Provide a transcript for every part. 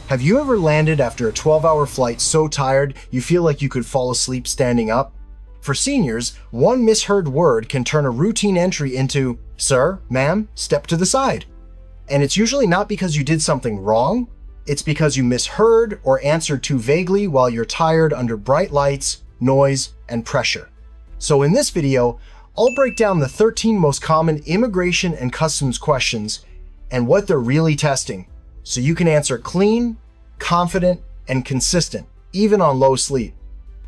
Have you ever landed after a 12-hour flight so tired you feel like you could fall asleep standing up? For seniors, one misheard word can turn a routine entry into, "Sir, ma'am, step to the side." And it's usually not because you did something wrong, it's because you misheard or answered too vaguely while you're tired under bright lights, noise, and pressure. So in this video, I'll break down the 13 most common immigration and customs questions and what they're really testing, so you can answer clean, confident, and consistent, even on low sleep.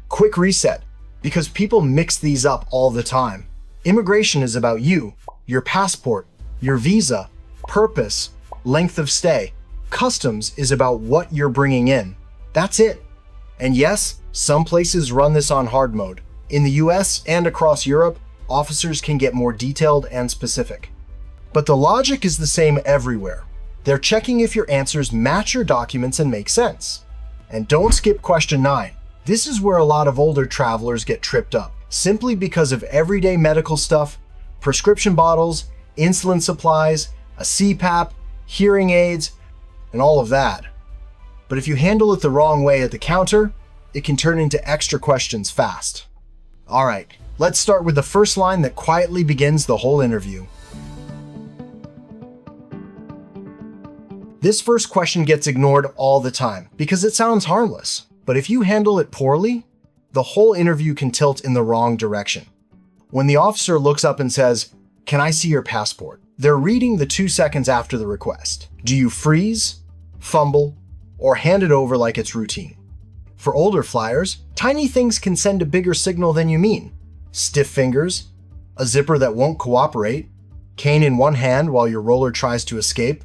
Quick reset, because people mix these up all the time. Immigration is about you, your passport, your visa, purpose, length of stay. Customs is about what you're bringing in. That's it. And yes, some places run this on hard mode. In the US and across Europe, officers can get more detailed and specific. But the logic is the same everywhere. They're checking if your answers match your documents and make sense. And don't skip question 9. This is where a lot of older travelers get tripped up, simply because of everyday medical stuff, prescription bottles, insulin supplies, a CPAP, hearing aids, and all of that. But if you handle it the wrong way at the counter, it can turn into extra questions fast. All right, let's start with the first line that quietly begins the whole interview. This first question gets ignored all the time because it sounds harmless. But if you handle it poorly, the whole interview can tilt in the wrong direction. When the officer looks up and says, "Can I see your passport?" they're reading the 2 seconds after the request. Do you freeze, fumble, or hand it over like it's routine? For older flyers, tiny things can send a bigger signal than you mean. Stiff fingers, a zipper that won't cooperate, cane in one hand while your roller tries to escape.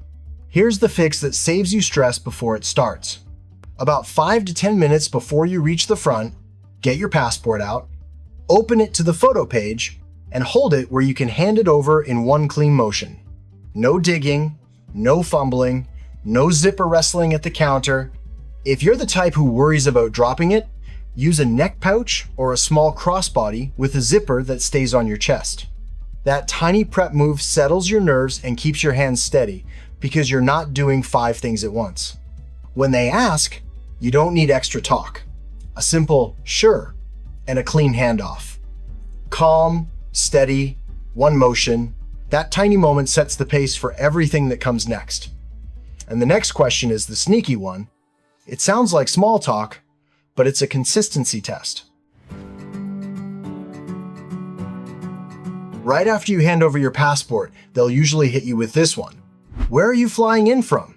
Here's the fix that saves you stress before it starts. About 5 to 10 minutes before you reach the front, get your passport out, open it to the photo page, and hold it where you can hand it over in one clean motion. No digging, no fumbling, no zipper wrestling at the counter. If you're the type who worries about dropping it, use a neck pouch or a small crossbody with a zipper that stays on your chest. That tiny prep move settles your nerves and keeps your hands steady because you're not doing 5 things at once. When they ask, you don't need extra talk. A simple "sure" and a clean handoff. Calm, steady, one motion. That tiny moment sets the pace for everything that comes next. And the next question is the sneaky one. It sounds like small talk, but it's a consistency test. Right after you hand over your passport, they'll usually hit you with this one. "Where are you flying in from?"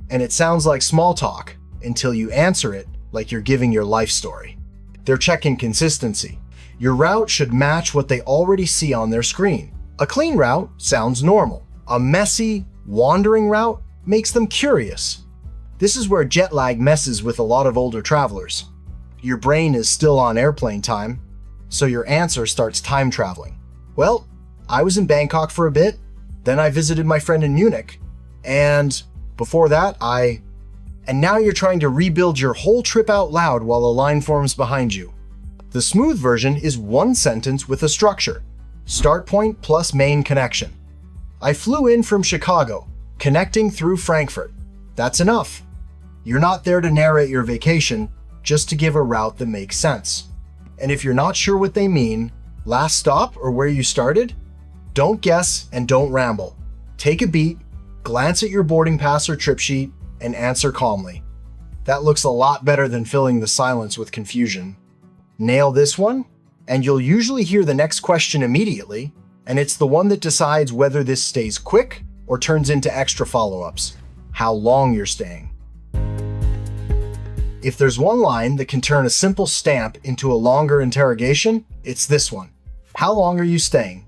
And it sounds like small talk until you answer it like you're giving your life story. They're checking consistency. Your route should match what they already see on their screen. A clean route sounds normal. A messy, wandering route makes them curious. This is where jet lag messes with a lot of older travelers. Your brain is still on airplane time, so your answer starts time traveling. "Well, I was in Bangkok for a bit, then I visited my friend in Munich, and before that, And now you're trying to rebuild your whole trip out loud while a line forms behind you. The smooth version is one sentence with a structure. Start point plus main connection. "I flew in from Chicago, connecting through Frankfurt." That's enough. You're not there to narrate your vacation, just to give a route that makes sense. And if you're not sure what they mean, last stop or where you started, don't guess and don't ramble. Take a beat, glance at your boarding pass or trip sheet, and answer calmly. That looks a lot better than filling the silence with confusion. Nail this one, and you'll usually hear the next question immediately, and it's the one that decides whether this stays quick or turns into extra follow-ups. How long you're staying. If there's one line that can turn a simple stamp into a longer interrogation, it's this one. How long are you staying?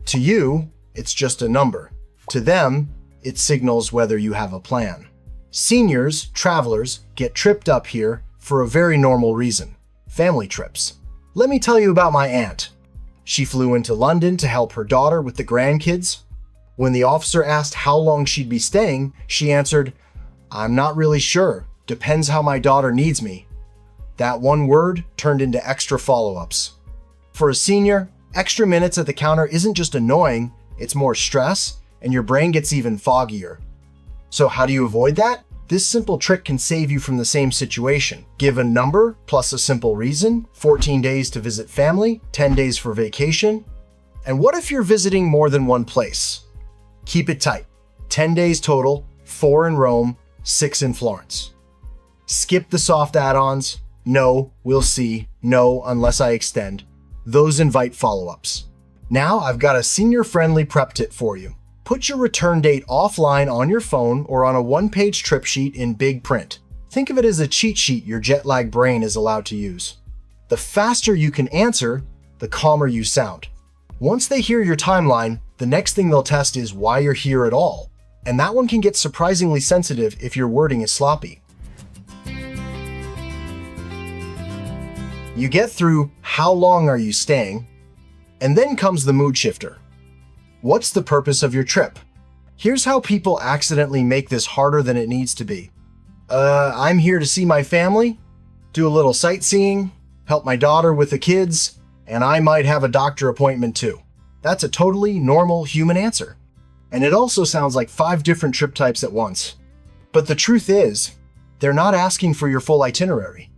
To you, it's just a number. To them, it signals whether you have a plan. Seniors, travelers, get tripped up here for a very normal reason. Family trips. Let me tell you about my aunt. She flew into London to help her daughter with the grandkids. When the officer asked how long she'd be staying, she answered, "I'm not really sure. Depends how my daughter needs me." That one word turned into extra follow-ups. For a senior, extra minutes at the counter isn't just annoying, it's more stress, and your brain gets even foggier. So how do you avoid that? This simple trick can save you from the same situation. Give a number plus a simple reason, 14 days to visit family, 10 days for vacation. And what if you're visiting more than one place? Keep it tight. 10 days total, 4 in Rome, 6 in Florence. Skip the soft add-ons. No, we'll see. No, unless I extend. Those invite follow-ups. Now I've got a senior-friendly prep tip for you. Put your return date offline on your phone or on a one-page trip sheet in big print. Think of it as a cheat sheet your jet-lagged brain is allowed to use. The faster you can answer, the calmer you sound. Once they hear your timeline, the next thing they'll test is why you're here at all. And that one can get surprisingly sensitive if your wording is sloppy. You get through how long are you staying, and then comes the mood shifter. What's the purpose of your trip? Here's how people accidentally make this harder than it needs to be. I'm here to see my family, do a little sightseeing, help my daughter with the kids, and I might have a doctor appointment too. That's a totally normal human answer. And it also sounds like 5 different trip types at once. But the truth is, they're not asking for your full itinerary.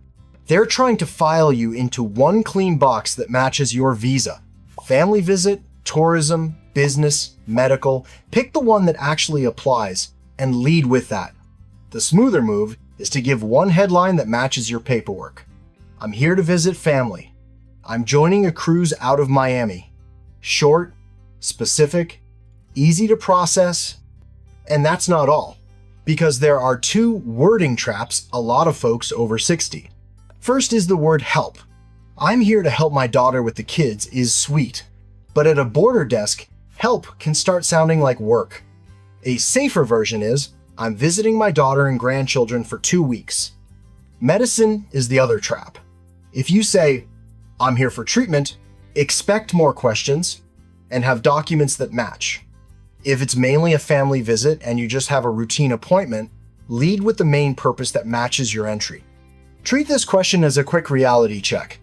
They're trying to file you into one clean box that matches your visa. Family visit, tourism, business, medical. Pick the one that actually applies and lead with that. The smoother move is to give one headline that matches your paperwork. I'm here to visit family. I'm joining a cruise out of Miami. Short, specific, easy to process, and that's not all. Because there are 2 wording traps a lot of folks over 60. First is the word help. I'm here to help my daughter with the kids is sweet. But at a border desk, help can start sounding like work. A safer version is, I'm visiting my daughter and grandchildren for 2 weeks. Medicine is the other trap. If you say, I'm here for treatment, expect more questions and have documents that match. If it's mainly a family visit and you just have a routine appointment, lead with the main purpose that matches your entry. Treat this question as a quick reality check.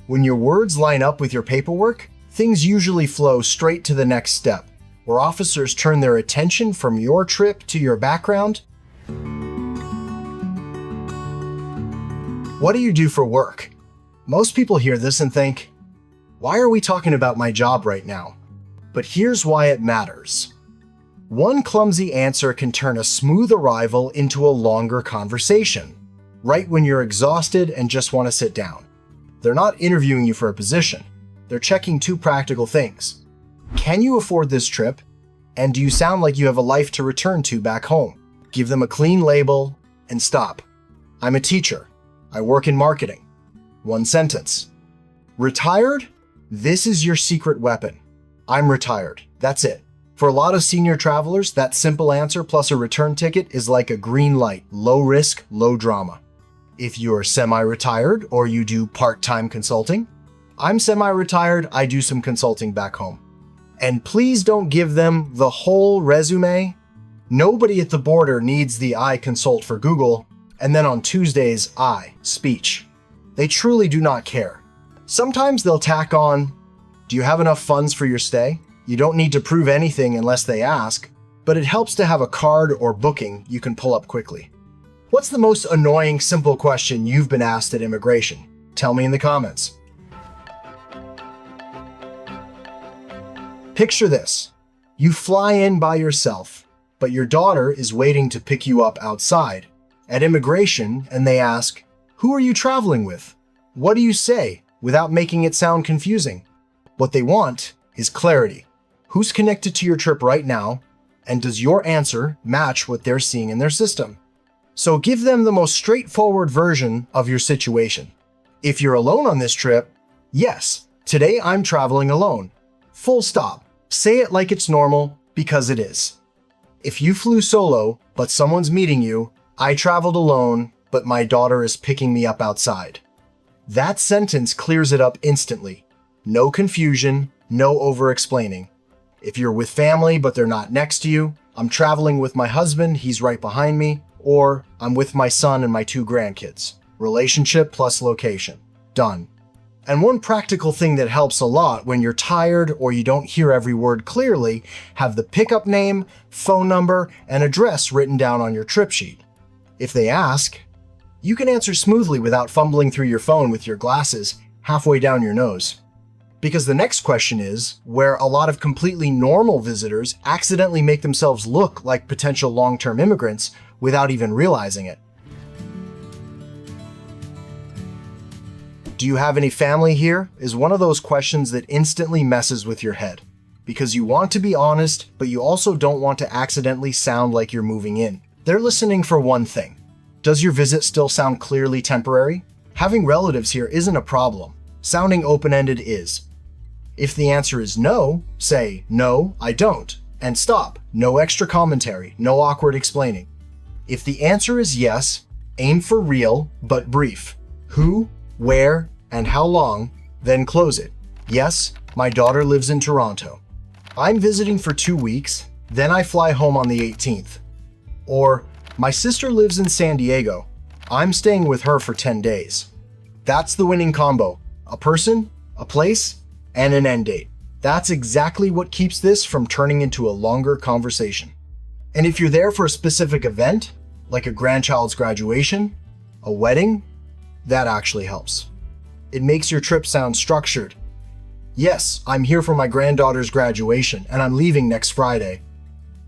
When your words line up with your paperwork, things usually flow straight to the next step, where officers turn their attention from your trip to your background. What do you do for work? Most people hear this and think, why are we talking about my job right now? But here's why it matters. One clumsy answer can turn a smooth arrival into a longer conversation, right when you're exhausted and just want to sit down. They're not interviewing you for a position. They're checking 2 practical things. Can you afford this trip? And do you sound like you have a life to return to back home? Give them a clean label and stop. I'm a teacher. I work in marketing. 1 sentence. Retired? This is your secret weapon. I'm retired. That's it. For a lot of senior travelers, that simple answer plus a return ticket is like a green light, low risk, low drama. If you're semi-retired or you do part-time consulting, I'm semi-retired, I do some consulting back home. And please don't give them the whole resume. Nobody at the border needs the I consult for Google, and then on Tuesdays, I speech. They truly do not care. Sometimes they'll tack on, do you have enough funds for your stay? You don't need to prove anything unless they ask, but it helps to have a card or booking you can pull up quickly. What's the most annoying simple question you've been asked at immigration? Tell me in the comments. Picture this. You fly in by yourself, but your daughter is waiting to pick you up outside at immigration, and they ask, who are you traveling with? What do you say without making it sound confusing? What they want is clarity. Who's connected to your trip right now, and does your answer match what they're seeing in their system? So give them the most straightforward version of your situation. If you're alone on this trip, yes, today I'm traveling alone. Full stop. Say it like it's normal, because it is. If you flew solo, but someone's meeting you, I traveled alone, but my daughter is picking me up outside. That sentence clears it up instantly. No confusion, no over-explaining. If you're with family, but they're not next to you, I'm traveling with my husband, he's right behind me, or I'm with my son and my 2 grandkids. Relationship plus location. Done. And one practical thing that helps a lot when you're tired or you don't hear every word clearly, have the pickup name, phone number, and address written down on your trip sheet. If they ask, you can answer smoothly without fumbling through your phone with your glasses halfway down your nose. Because the next question is where a lot of completely normal visitors accidentally make themselves look like potential long-term immigrants without even realizing it. Do you have any family here? Is one of those questions that instantly messes with your head. Because you want to be honest, but you also don't want to accidentally sound like you're moving in. They're listening for one thing. Does your visit still sound clearly temporary? Having relatives here isn't a problem. Sounding open-ended is. If the answer is no, say, "No, I don't," and stop. No extra commentary, no awkward explaining. If the answer is yes, aim for real, but brief. Who, where, and how long, then close it. Yes, my daughter lives in Toronto. I'm visiting for 2 weeks, then I fly home on the 18th. Or, my sister lives in San Diego. I'm staying with her for 10 days. That's the winning combo. A person, a place, and an end date. That's exactly what keeps this from turning into a longer conversation. And if you're there for a specific event, like a grandchild's graduation, a wedding, that actually helps. It makes your trip sound structured. Yes, I'm here for my granddaughter's graduation, and I'm leaving next Friday.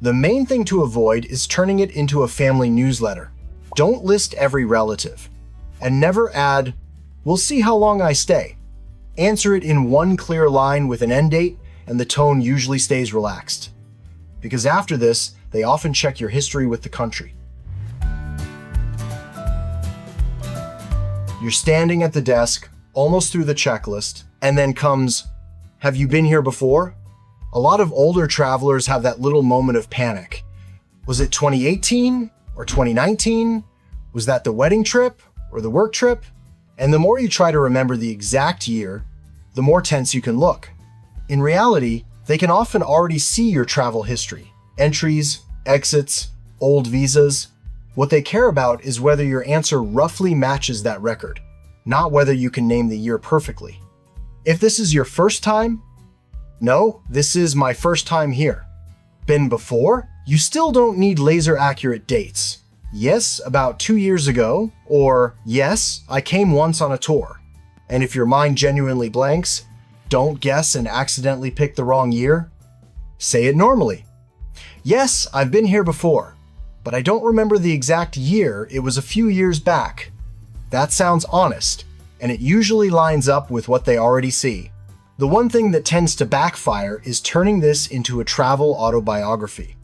The main thing to avoid is turning it into a family newsletter. Don't list every relative. And never add, "We'll see how long I stay." Answer it in one clear line with an end date, and the tone usually stays relaxed. Because after this, they often check your history with the country. You're standing at the desk, almost through the checklist, and then comes, "Have you been here before?" A lot of older travelers have that little moment of panic. Was it 2018 or 2019? Was that the wedding trip or the work trip? And the more you try to remember the exact year, the more tense you can look. In reality, they can often already see your travel history, entries, exits, old visas. What they care about is whether your answer roughly matches that record, not whether you can name the year perfectly. If this is your first time, "No, this is my first time here." Been before? You still don't need laser accurate dates. "Yes, about 2 years ago," or "Yes, I came once on a tour." And if your mind genuinely blanks, don't guess and accidentally pick the wrong year. Say it normally. "Yes, I've been here before, but I don't remember the exact year. It was a few years back." That sounds honest, and it usually lines up with what they already see. The one thing that tends to backfire is turning this into a travel autobiography.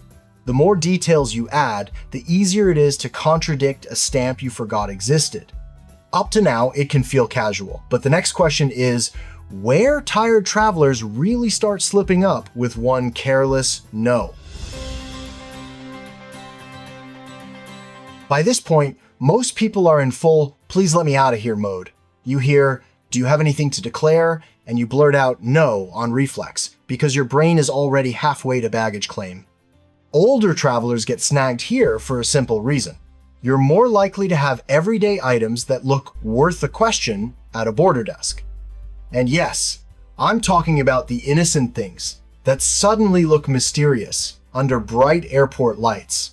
The more details you add, the easier it is to contradict a stamp you forgot existed. Up to now, it can feel casual, but the next question is where tired travelers really start slipping up with one careless no. By this point, most people are in full "please let me out of here" mode. You hear, "Do you have anything to declare?" and you blurt out "no" on reflex, because your brain is already halfway to baggage claim. Older travelers get snagged here for a simple reason. You're more likely to have everyday items that look worth a question at a border desk. And yes, I'm talking about the innocent things that suddenly look mysterious under bright airport lights,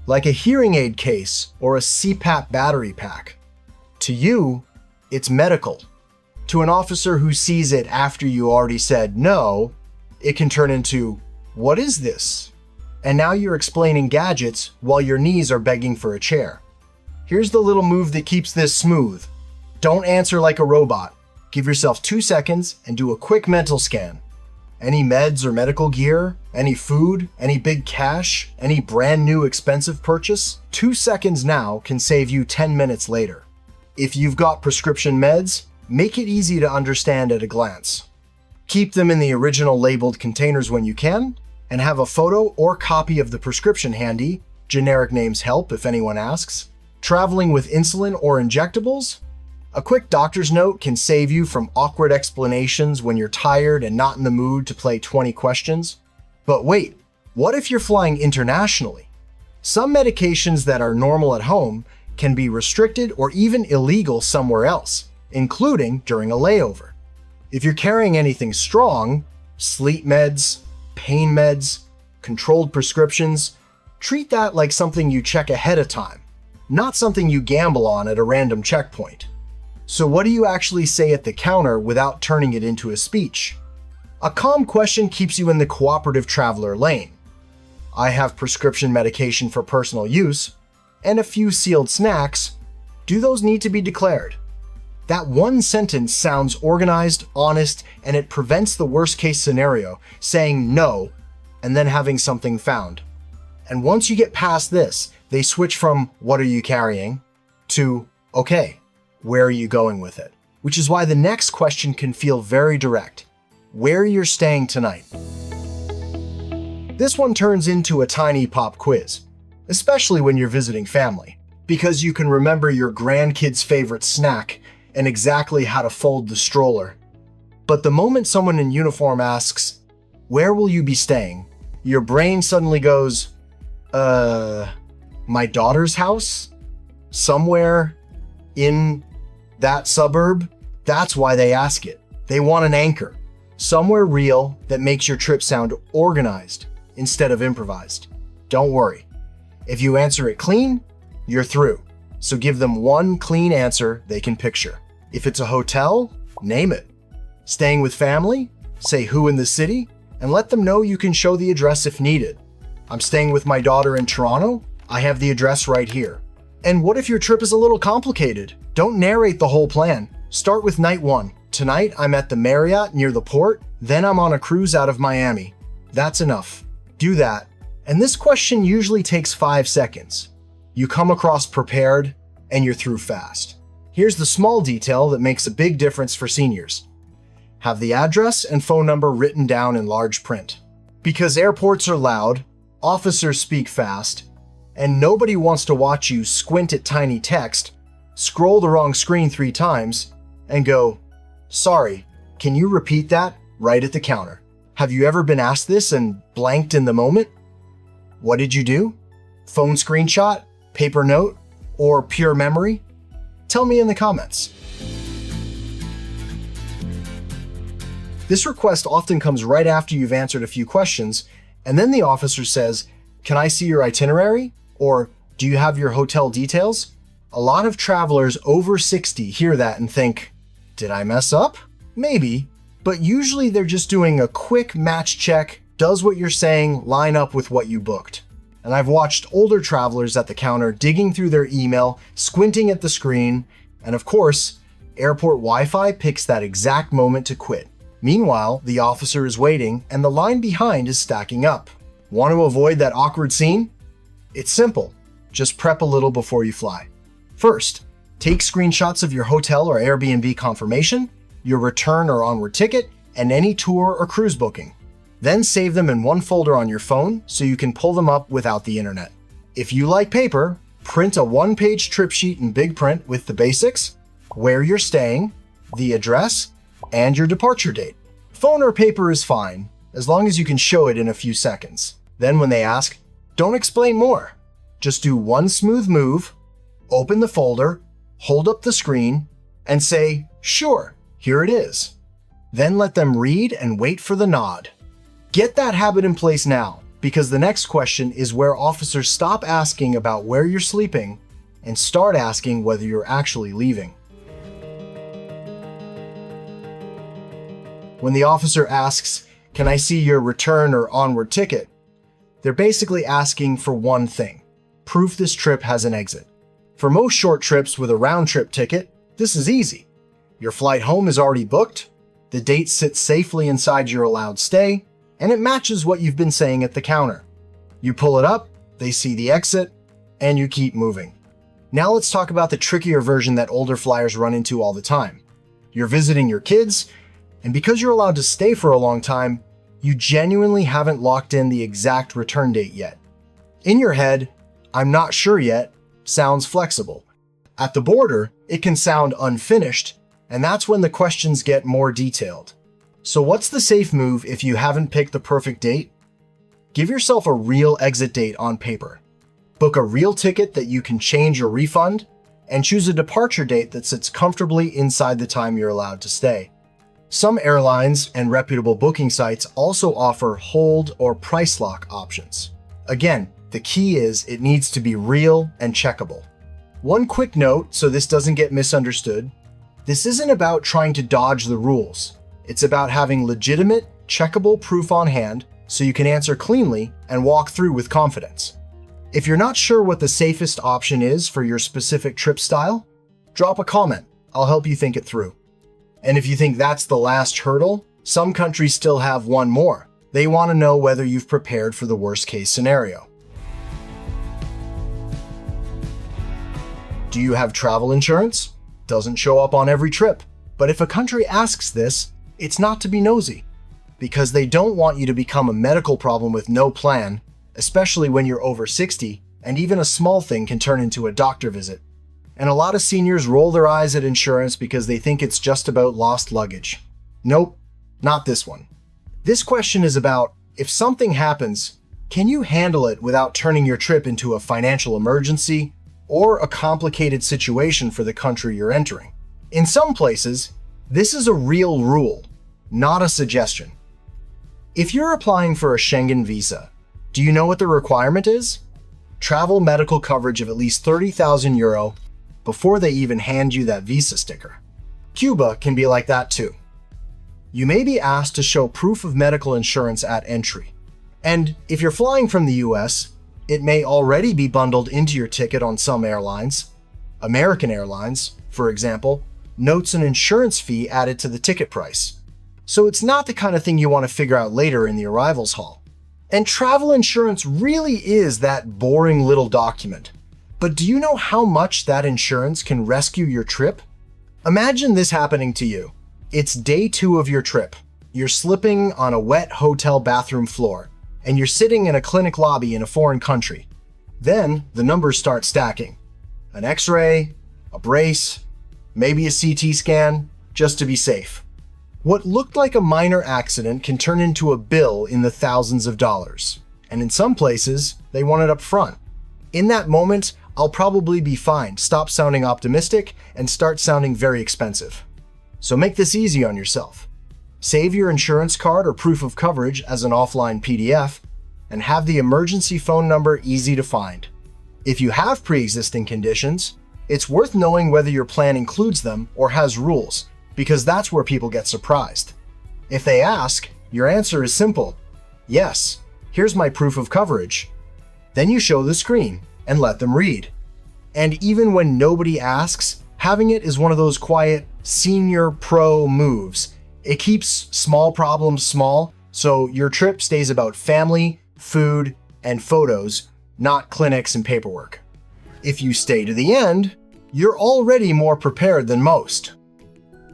like a hearing aid case or a CPAP battery pack. To you, it's medical. To an officer who sees it after you already said no, it can turn into, "What is this?" And now you're explaining gadgets while your knees are begging for a chair. Here's the little move that keeps this smooth. Don't answer like a robot. Give yourself 2 seconds and do a quick mental scan. Any meds or medical gear? Any food? Any big cash? Any brand new expensive purchase? 2 seconds now can save you 10 minutes later. If you've got prescription meds, make it easy to understand at a glance. Keep them in the original labeled containers when you can, and have a photo or copy of the prescription handy. Generic names help if anyone asks. Traveling with insulin or injectables? A quick doctor's note can save you from awkward explanations when you're tired and not in the mood to play 20 questions. But wait, what if you're flying internationally? Some medications that are normal at home can be restricted or even illegal somewhere else, including during a layover. If you're carrying anything strong, sleep meds, pain meds, controlled prescriptions, treat that like something you check ahead of time. not something you gamble on at a random checkpoint. So what do you actually say at the counter without turning it into a speech? A calm question keeps you in the cooperative traveler lane. I have prescription medication for personal use, and a few sealed snacks. Do those need to be declared? That one sentence sounds organized, honest, and it prevents the worst case scenario, saying no, and then having something found. And once you get past this, they switch from "what are you carrying?" to "okay, where are you going with it?" Which is why the next question can feel very direct. Where you're staying tonight. This one turns into a tiny pop quiz, especially when you're visiting family, because you can remember your grandkid's favorite snack and exactly how to fold the stroller. But the moment someone in uniform asks, "Where will you be staying?" your brain suddenly goes, my daughter's house? Somewhere in that suburb? That's why they ask it. They want an anchor. Somewhere real that makes your trip sound organized instead of improvised. Don't worry. If you answer it clean, you're through. So give them one clean answer they can picture. If it's a hotel, name it. Staying with family, say who in the city, and let them know you can show the address if needed. I'm staying with my daughter in Toronto. I have the address right here. And what if your trip is a little complicated? Don't narrate the whole plan. Start with night 1. Tonight, I'm at the Marriott near the port, then I'm on a cruise out of Miami. That's enough. Do that. And this question usually takes 5 seconds. You come across prepared, and you're through fast. Here's the small detail that makes a big difference for seniors. Have the address and phone number written down in large print. Because airports are loud, officers speak fast, and nobody wants to watch you squint at tiny text, scroll the wrong screen 3 times, and go, "Sorry, can you repeat that?" right at the counter. Have you ever been asked this and blanked in the moment? What did you do? Phone screenshot, paper note, or pure memory? Tell me in the comments. This request often comes right after you've answered a few questions, and then the officer says, "Can I see your itinerary?" Or, "Do you have your hotel details?" A lot of travelers over 60 hear that and think, "Did I mess up?" Maybe, but usually they're just doing a quick match check. Does what you're saying line up with what you booked? And I've watched older travelers at the counter digging through their email, squinting at the screen, and of course, airport Wi-Fi picks that exact moment to quit. Meanwhile, the officer is waiting and the line behind is stacking up. Want to avoid that awkward scene? It's simple. Just prep a little before you fly. First, take screenshots of your hotel or Airbnb confirmation, your return or onward ticket, and any tour or cruise booking. Then save them in one folder on your phone so you can pull them up without the internet. If you like paper, print a one-page trip sheet in big print with the basics, where you're staying, the address, and your departure date. Phone or paper is fine, as long as you can show it in a few seconds. Then when they ask, don't explain more. Just do one smooth move, open the folder, hold up the screen, and say, "Sure, here it is." Then let them read and wait for the nod. Get that habit in place now, because the next question is where officers stop asking about where you're sleeping and start asking whether you're actually leaving. When the officer asks, "Can I see your return or onward ticket?" they're basically asking for one thing: proof this trip has an exit. For most short trips with a round-trip ticket, this is easy. Your flight home is already booked, the date sits safely inside your allowed stay, and it matches what you've been saying at the counter. You pull it up, they see the exit, and you keep moving. Now let's talk about the trickier version that older flyers run into all the time. You're visiting your kids, and because you're allowed to stay for a long time, you genuinely haven't locked in the exact return date yet. In your head, "I'm not sure yet" sounds flexible. At the border, it can sound unfinished, and that's when the questions get more detailed. So what's the safe move if you haven't picked the perfect date? Give yourself a real exit date on paper. Book a real ticket that you can change or refund, and choose a departure date that sits comfortably inside the time you're allowed to stay. Some airlines and reputable booking sites also offer hold or price lock options. Again, the key is it needs to be real and checkable. One quick note so this doesn't get misunderstood. This isn't about trying to dodge the rules. It's about having legitimate, checkable proof on hand so you can answer cleanly and walk through with confidence. If you're not sure what the safest option is for your specific trip style, drop a comment. I'll help you think it through. And if you think that's the last hurdle, some countries still have one more. They want to know whether you've prepared for the worst case scenario. Do you have travel insurance? Doesn't show up on every trip. But if a country asks this, it's not to be nosy, because they don't want you to become a medical problem with no plan, especially when you're over 60, and even a small thing can turn into a doctor visit. And a lot of seniors roll their eyes at insurance because they think it's just about lost luggage. Nope, not this one. This question is about, if something happens, can you handle it without turning your trip into a financial emergency or a complicated situation for the country you're entering? In some places, this is a real rule, not a suggestion. If you're applying for a Schengen visa, do you know what the requirement is? Travel medical coverage of at least €30,000 before they even hand you that visa sticker. Cuba can be like that too. You may be asked to show proof of medical insurance at entry. And if you're flying from the US, it may already be bundled into your ticket on some airlines. American Airlines, for example, notes an insurance fee added to the ticket price. So it's not the kind of thing you want to figure out later in the arrivals hall. And travel insurance really is that boring little document. But do you know how much that insurance can rescue your trip? Imagine this happening to you. It's day 2 of your trip. You're slipping on a wet hotel bathroom floor, and you're sitting in a clinic lobby in a foreign country. Then the numbers start stacking. An X-ray, a brace, maybe a CT scan, just to be safe. What looked like a minor accident can turn into a bill in the thousands of dollars. And in some places, they want it up front. In that moment, I'll probably be fine. Stop sounding optimistic and start sounding very expensive. So make this easy on yourself. Save your insurance card or proof of coverage as an offline PDF, and have the emergency phone number easy to find. If you have pre-existing conditions, it's worth knowing whether your plan includes them or has rules, because that's where people get surprised. If they ask, your answer is simple. Yes, here's my proof of coverage. Then you show the screen and let them read. And even when nobody asks, having it is one of those quiet senior pro moves. It keeps small problems small, so your trip stays about family, food, and photos, not clinics and paperwork. If you stay to the end, you're already more prepared than most.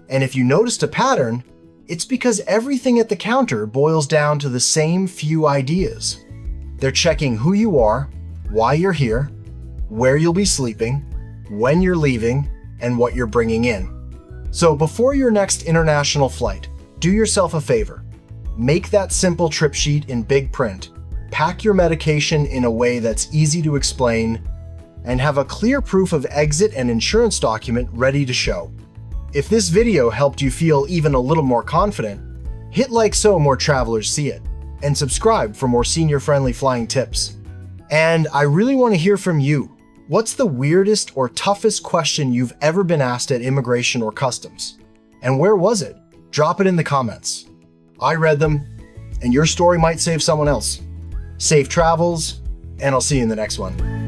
And if you noticed a pattern, it's because everything at the counter boils down to the same few ideas. They're checking who you are, why you're here, where you'll be sleeping, when you're leaving, and what you're bringing in. So before your next international flight, do yourself a favor. Make that simple trip sheet in big print. Pack your medication in a way that's easy to explain, and have a clear proof of exit and insurance document ready to show. If this video helped you feel even a little more confident, hit like so more travelers see it, and subscribe for more senior-friendly flying tips. And I really want to hear from you. What's the weirdest or toughest question you've ever been asked at immigration or customs? And where was it? Drop it in the comments. I read them, and your story might save someone else. Safe travels, and I'll see you in the next one.